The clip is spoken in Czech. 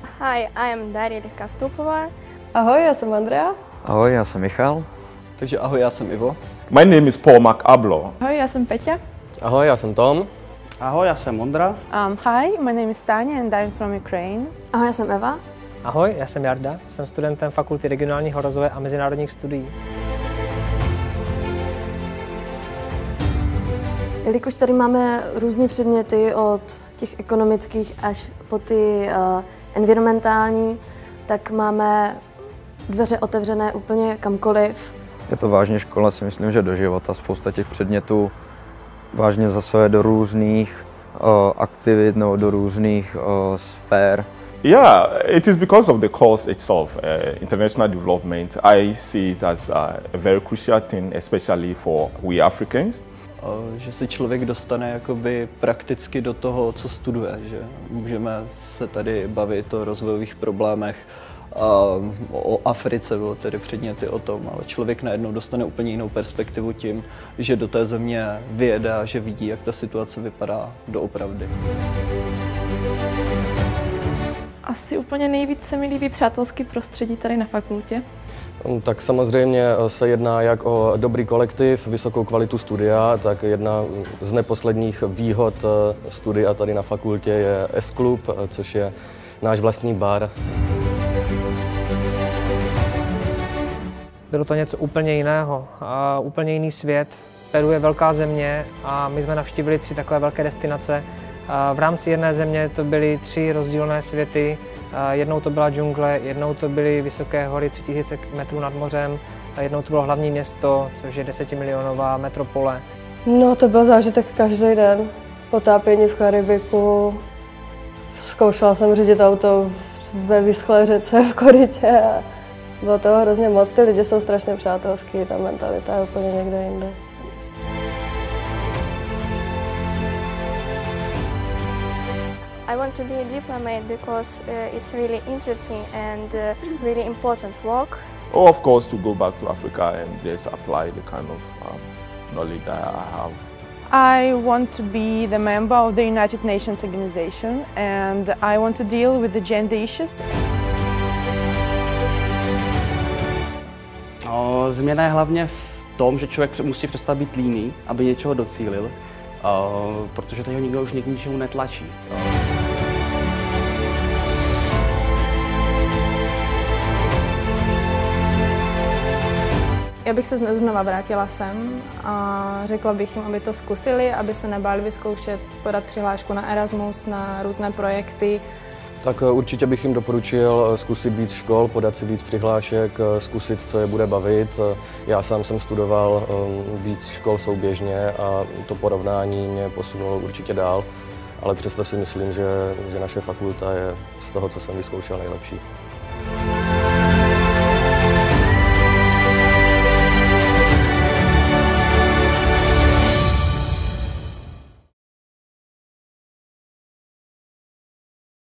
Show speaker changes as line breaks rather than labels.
Hi, I am Daria Kastupová.
Ahoj, já jsem Andrea.
Ahoj, já jsem Michal.
Takže ahoj, já jsem Ivo.
My name is Paul McAblo.
Ahoj, já jsem Peťa.
Ahoj, já jsem Tom.
Ahoj, já jsem Ondra.
Hi, my name is Tanya and I'm from Ukraine.
Ahoj, já jsem Eva.
Ahoj, já jsem Jarda, jsem studentem Fakulty regionálního rozvoje a mezinárodních studií.
Jelikož tady máme různé předměty od těch ekonomických až po ty environmentální, tak máme dveře otevřené úplně kamkoliv.
Je to vážně škola, si myslím, že do života. Spousta těch předmětů vážně zasahuje do různých aktivit nebo do různých sfér.
Yeah, it is because of the course itself, international development. I see it as a very crucial thing, especially for we Africans.
Že se člověk dostane jakoby prakticky do toho, co studuje, že můžeme se tady bavit o rozvojových problémech, o Africe bylo tedy předměty o tom, ale člověk najednou dostane úplně jinou perspektivu tím, že do té země vyjede a že vidí, jak ta situace vypadá doopravdy.
Asi úplně nejvíc se mi líbí přátelský prostředí tady na fakultě.
Tak samozřejmě se jedná jak o dobrý kolektiv, vysokou kvalitu studia, tak jedna z neposledních výhod studia tady na fakultě je S-klub, což je náš vlastní bar.
Bylo to něco úplně jiného, úplně jiný svět. Peru je velká země a my jsme navštívili 3 takové velké destinace. V rámci jedné země to byly 3 rozdílné světy. Jednou to byla džungle, jednou to byly vysoké hory 3000 metrů nad mořem, a jednou to bylo hlavní město, což je 10milionová metropole.
No, to byl zážitek každý den. Potápění v Karibiku, zkoušela jsem řídit auto ve vyschlé řece v korytě. Bylo toho hrozně moc, ty lidi jsou strašně přátelský, ta mentalita je úplně někde jinde.
I want to be a diplomat because it's really interesting and really important work.
Or of course to go back to Africa and just apply the kind of knowledge that I have.
I want to be the member of the United Nations organization and I want to deal with the gender issues.
Změna je hlavně v tom, že člověk musí přestat být líný, aby něčeho docílil, protože tady ho nikdo už k ničemu netlačí.
Já bych se znova vrátila sem a řekla bych jim, aby to zkusili, aby se nebáli vyzkoušet, podat přihlášku na Erasmus, na různé projekty.
Tak určitě bych jim doporučil zkusit víc škol, podat si víc přihlášek, zkusit, co je bude bavit. Já sám jsem studoval víc škol souběžně a to porovnání mě posunulo určitě dál, ale přesto si myslím, že naše fakulta je z toho, co jsem vyzkoušel, nejlepší.